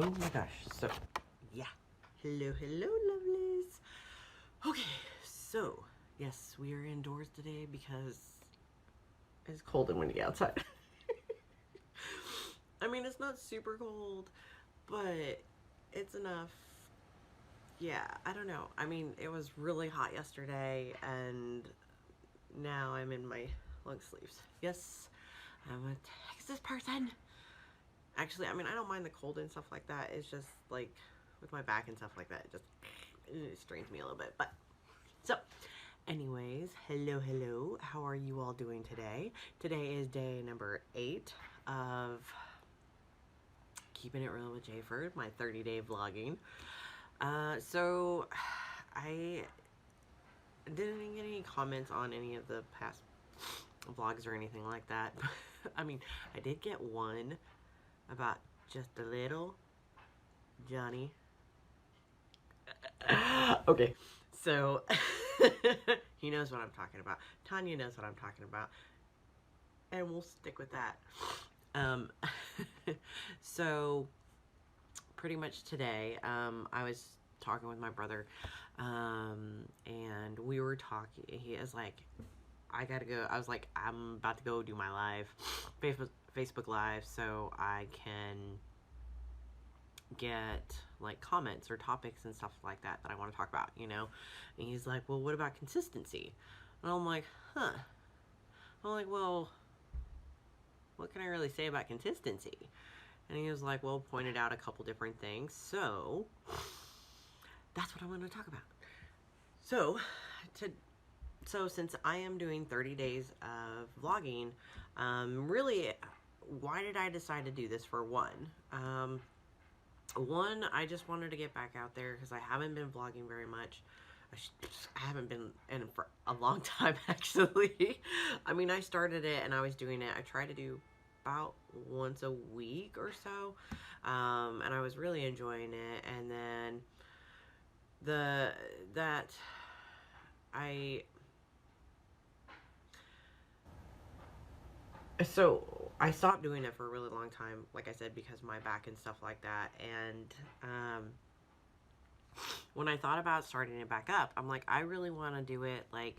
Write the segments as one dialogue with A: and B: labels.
A: Oh my gosh. So, yeah. Hello, hello, lovelies. Okay, so, yes, we are indoors today because it's cold and windy outside. I mean, it's not super cold, but it's enough. Yeah, I don't know. I mean, it was really hot yesterday, and now I'm in my long sleeves. Yes, I'm a Texas person. Actually, I mean, I don't mind the cold and stuff like that. It's just like with my back and stuff like that, it strains me a little bit. But so, anyways, hello, hello. How are you all doing today? Today is day number 8 of Keeping It Real with Jayford, my 30-day vlogging. So I didn't get any comments on any of the past vlogs or anything like that. I mean, I did get one about just a little Johnny. Okay, so he knows what I'm talking about. Tanya knows what I'm talking about, and we'll stick with that. Um, so pretty much today, I was talking with my brother, and we were talking. He is like, I gotta go. I was like, I'm about to go do my live, Facebook Live, so I can get like comments or topics and stuff like that I want to talk about, And he's like, well, what about consistency? And I'm like, huh. I'm like, well, what can I really say about consistency? And he was like, well, pointed out a couple different things. So that's what I want to talk about. So since I am doing 30 days of vlogging, really, why did I decide to do this? For one, I just wanted to get back out there because I haven't been vlogging very much. I haven't been in for a long time, actually. I mean, I started it and I was doing it. I try to do about once a week or so, and I was really enjoying it. And then I stopped doing it for a really long time, like I said, because my back and stuff like that. And when I thought about starting it back up, I'm like, I really want to do it, like,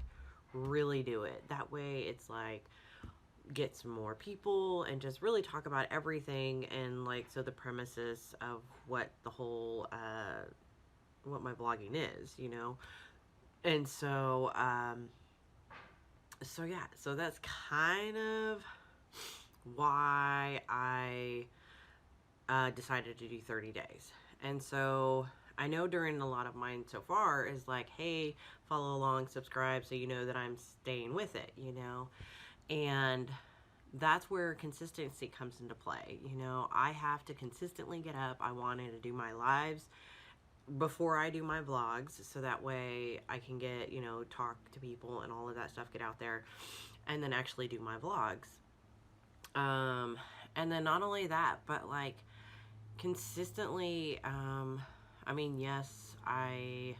A: really do it. That way it's like, get some more people and just really talk about everything. And like, so the premises of what the whole, what my vlogging is, And so, so yeah, so that's kind of why I decided to do 30 days. And so I know during a lot of mine so far is like, hey, follow along, subscribe, so you know that I'm staying with it, And that's where consistency comes into play. I have to consistently get up. I wanted to do my lives before I do my vlogs, so that way I can get, talk to people and all of that stuff, get out there, and then actually do my vlogs. And then not only that, but like consistently, I mean, yes, I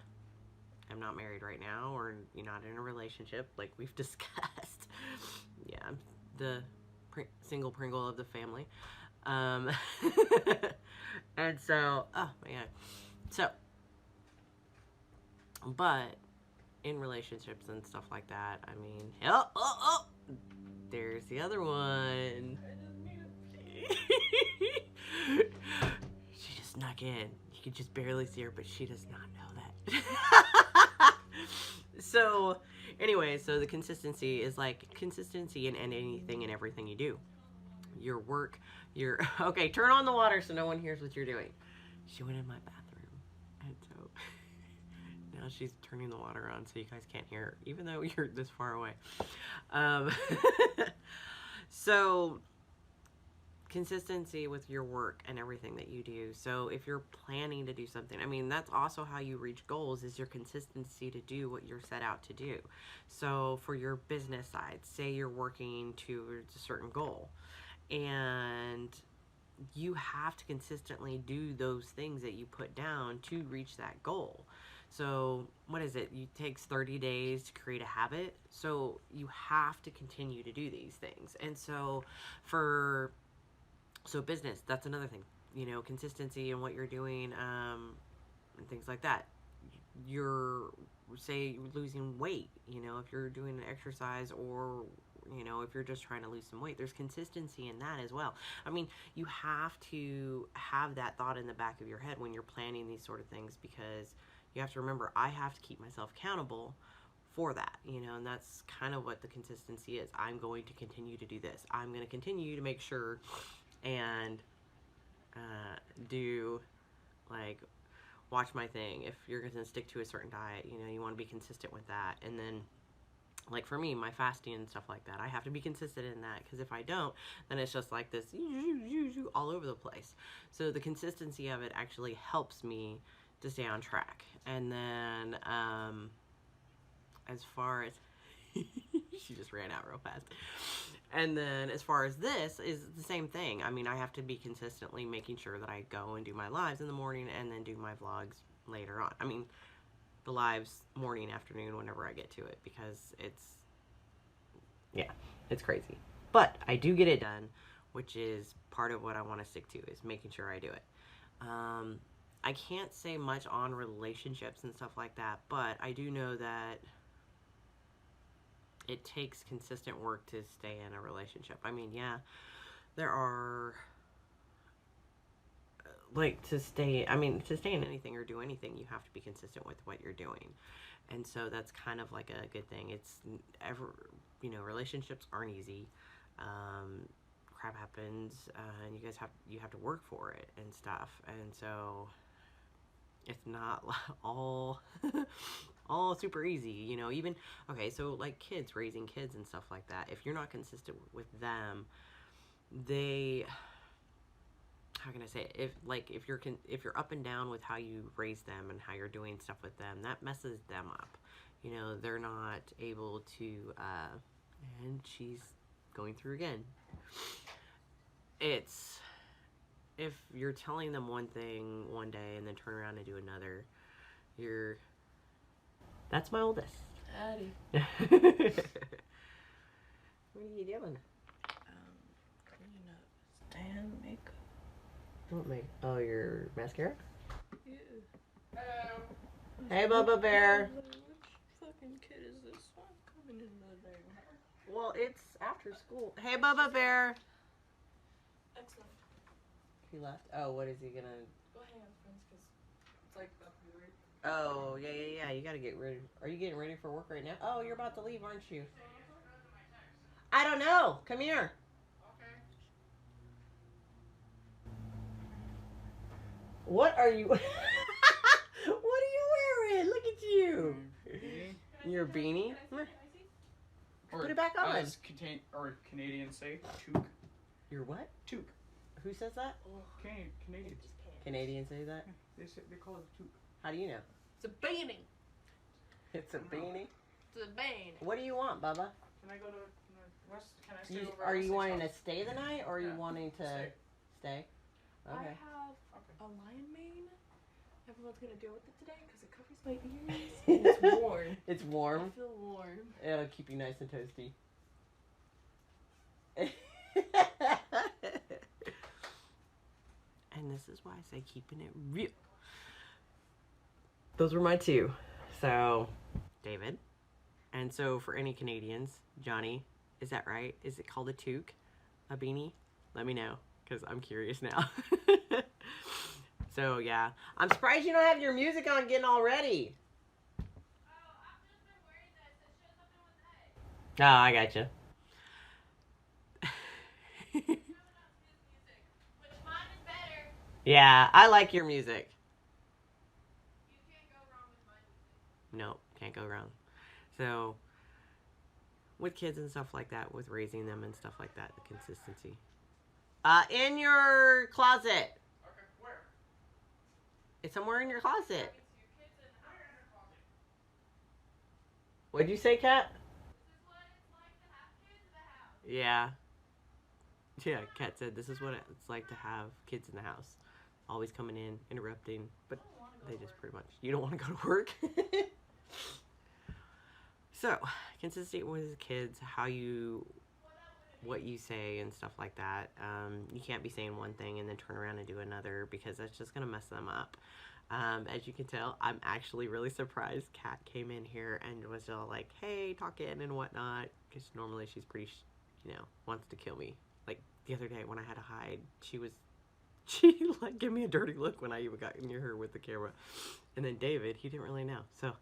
A: am not married right now, or you're not in a relationship like we've discussed. Yeah, I'm the single Pringle of the family. Um, and so, oh my god. So, but in relationships and stuff like that, I mean, there's the other one. She just snuck in. You can just barely see her, but she does not know that. So, anyway, so the consistency is like consistency in anything and everything you do. Your work, okay, turn on the water so no one hears what you're doing. She went in my bathroom, and so now she's turning the water on so you guys can't hear her, even though you're this far away. So consistency with your work and everything that you do. So if you're planning to do something, I mean, that's also how you reach goals, is your consistency to do what you're set out to do. So for your business side, say you're working towards a certain goal, and you have to consistently do those things that you put down to reach that goal. So what is it? It takes 30 days to create a habit. So you have to continue to do these things. And so business, that's another thing. you know, consistency in what you're doing, and things like that. You're, say, losing weight, you know, if you're doing an exercise, or, you know, if you're just trying to lose some weight, there's consistency in that as well. I mean, you have to have that thought in the back of your head when you're planning these sort of things, because you have to remember, I have to keep myself accountable for that, you know, and that's kind of what the consistency is. I'm going to continue to do this. I'm going to continue to make sure and do, like, watch my thing. If you're going to stick to a certain diet, you know, you want to be consistent with that. And then, like, for me, my fasting and stuff like that, I have to be consistent in that, because if I don't, then it's just like this all over the place. So the consistency of it actually helps me to stay on track. And then as far as she just ran out real fast. And then as far as this is the same thing. I mean, I have to be consistently making sure that I go and do my lives in the morning and then do my vlogs later on. I mean, the lives morning, afternoon, whenever I get to it, because it's crazy. But I do get it done, which is part of what I want to stick to, is making sure I do it. I can't say much on relationships and stuff like that, but I do know that it takes consistent work to stay in a relationship. I mean, yeah, there are, like, to stay in anything or do anything, you have to be consistent with what you're doing. And so that's kind of like a good thing. It's ever, you know, relationships aren't easy. Crap happens, and you have to work for it and stuff. And so it's not all all super easy, you know. Even, okay, so like kids, raising kids and stuff like that, if you're not consistent with them, they, how can I say it? If you're up and down with how you raise them and how you're doing stuff with them, that messes them up. You know, they're not able to and she's going through again. It's, if you're telling them one thing one day and then turn around and do another, that's my oldest.
B: Addie.
A: What are you doing?
B: Cleaning up stand makeup.
A: What makeup? Oh, your mascara?
B: Yeah.
C: Hello.
A: Hey, Bubba Bear.
B: Which fucking kid is this one coming in the day?
A: Well, it's after school. Hey, Bubba Bear.
B: Excellent.
A: He left. Oh, what is he gonna?
B: Go hang out with friends, because it's like about to be ready.
A: Oh, yeah. You gotta get ready. Are you getting ready for work right now? Oh, you're about to leave, aren't you? I don't know. Come here.
C: Okay.
A: What are you? What are you wearing? Look at you. Your beanie.
C: Or,
A: Put it back on.
C: As Canadians say, toque.
A: Your what?
C: Toque.
A: Who says that?
C: Canadians.
A: Canadians say that?
C: They call it toque.
A: How do you know?
B: It's a beanie.
A: It's a beanie.
B: It's a beanie.
A: What do you want, Bubba?
C: Can I go to West? Can I stay over?
A: Are
C: at
A: you
C: Westlake
A: wanting to
C: house?
A: stay the night, or are you
C: Yeah.
A: wanting to stay?
B: I
A: Okay.
B: have
C: Okay.
B: a lion mane. Everyone's gonna deal with it today because it covers my ears. And it's warm.
A: It's
B: I
A: warm.
B: feel warm.
A: It'll keep you nice and toasty. And this is why I say keeping it real. Those were my two. So, David. And so for any Canadians, Johnny, is that right? Is it called a toque? A beanie? Let me know, because I'm curious now. So, yeah. I'm surprised you don't have your music on getting all ready.
D: Oh, I've just been wearing this. It shows up in one day.
A: Oh, I gotcha.
D: Showing up his music, which mine is better.
A: Yeah, I like your music.
D: You can't go wrong with my music.
A: Nope, can't go wrong. So, with kids and stuff like that, with raising them and stuff like that, the consistency. In your closet.
C: Okay, where?
A: It's somewhere in your closet.
D: It's your kids in the house.
A: What'd you say, Kat?
D: This is what it's like to have kids in the house.
A: Yeah. Yeah, Kat said this is what it's like to have kids in the house. Always coming in, interrupting, but they just pretty much, you don't want to go to work. So, consistency with kids, how you what you say and stuff like that. You can't be saying one thing and then turn around and do another, because that's just going to mess them up. As you can tell, I'm actually really surprised Kat came in here and was all like, hey, talking and whatnot, because normally she's pretty, wants to kill me. Like the other day when I had to hide, she like gave me a dirty look when I even got near her with the camera. And then David, he didn't really know. So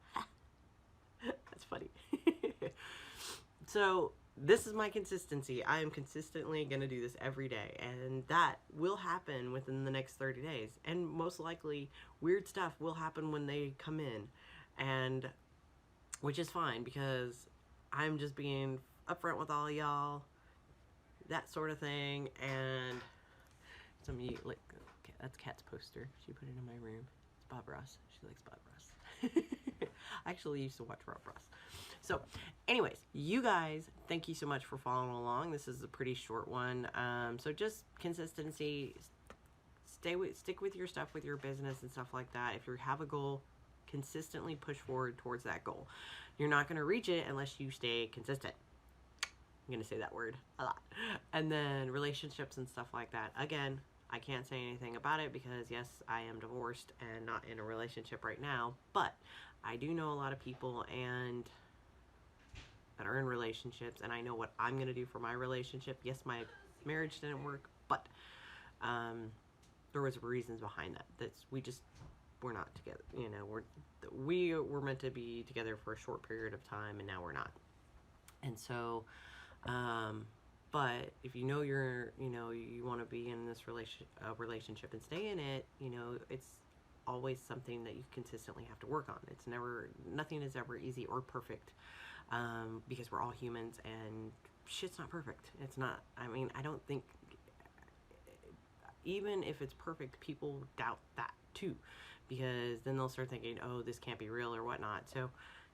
A: that's funny. So this is my consistency. I am consistently going to do this every day, and that will happen within the next 30 days. And most likely weird stuff will happen when they come in, and which is fine, because I'm just being upfront with all y'all, that sort of thing. And some of you, like, that's Kat's poster. She put it in my room. It's Bob Ross. She likes Bob Ross. I actually used to watch Bob Ross. So anyways, you guys, thank you so much for following along. This is a pretty short one. So just consistency, stick with your stuff, with your business and stuff like that. If you have a goal, consistently push forward towards that goal. You're not going to reach it unless you stay consistent. I'm going to say that word a lot. And then relationships and stuff like that. Again, I can't say anything about it because yes, I am divorced and not in a relationship right now, but I do know a lot of people and that are in relationships, and I know what I'm going to do for my relationship. Yes, my marriage didn't work, but there was reasons behind that. We're not together. We were meant to be together for a short period of time, and now we're not. And so, but if you want to be in this relationship and stay in it, it's always something that you consistently have to work on. Nothing is ever easy or perfect. Because we're all humans and shit's not perfect. It's not, I don't think, even if it's perfect, people doubt that too, because then they'll start thinking, oh, this can't be real or whatnot. So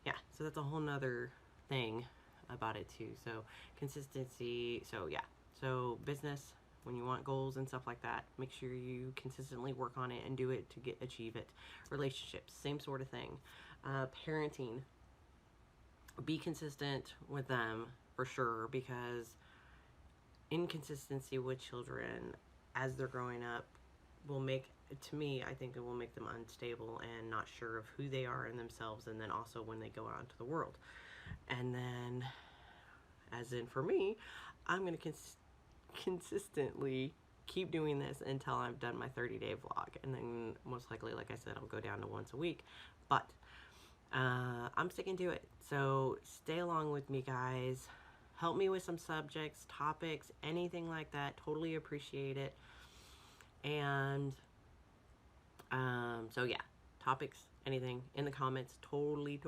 A: yeah, so that's a whole nother thing about it too. So consistency. So yeah, so business, when you want goals and stuff like that, make sure you consistently work on it and do it to achieve it. Relationships, same sort of thing. Parenting, be consistent with them for sure, because inconsistency with children as they're growing up I think it will make them unstable and not sure of who they are in themselves, and then also when they go out into the world. And then, as in for me, I'm going to consistently keep doing this until I've done my 30-day vlog, and then most likely, like I said, I'll go down to once a week, but I'm sticking to it. So stay along with me, guys. Help me with some subjects, topics, anything like that. Totally appreciate it. And so yeah, topics, anything in the comments, totally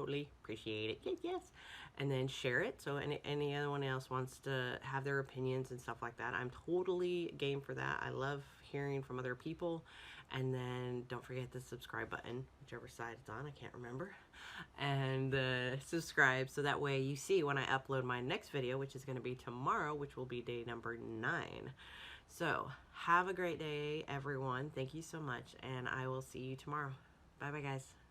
A: appreciate it. Yes. And then share it, so any other one else wants to have their opinions and stuff like that, I'm totally game for that. I love hearing from other people. And then don't forget the subscribe button, whichever side it's on, I can't remember. And subscribe, so that way you see when I upload my next video, which is going to be tomorrow, which will be day number 9. So have a great day, everyone. Thank you so much, and I will see you tomorrow. Bye bye, guys.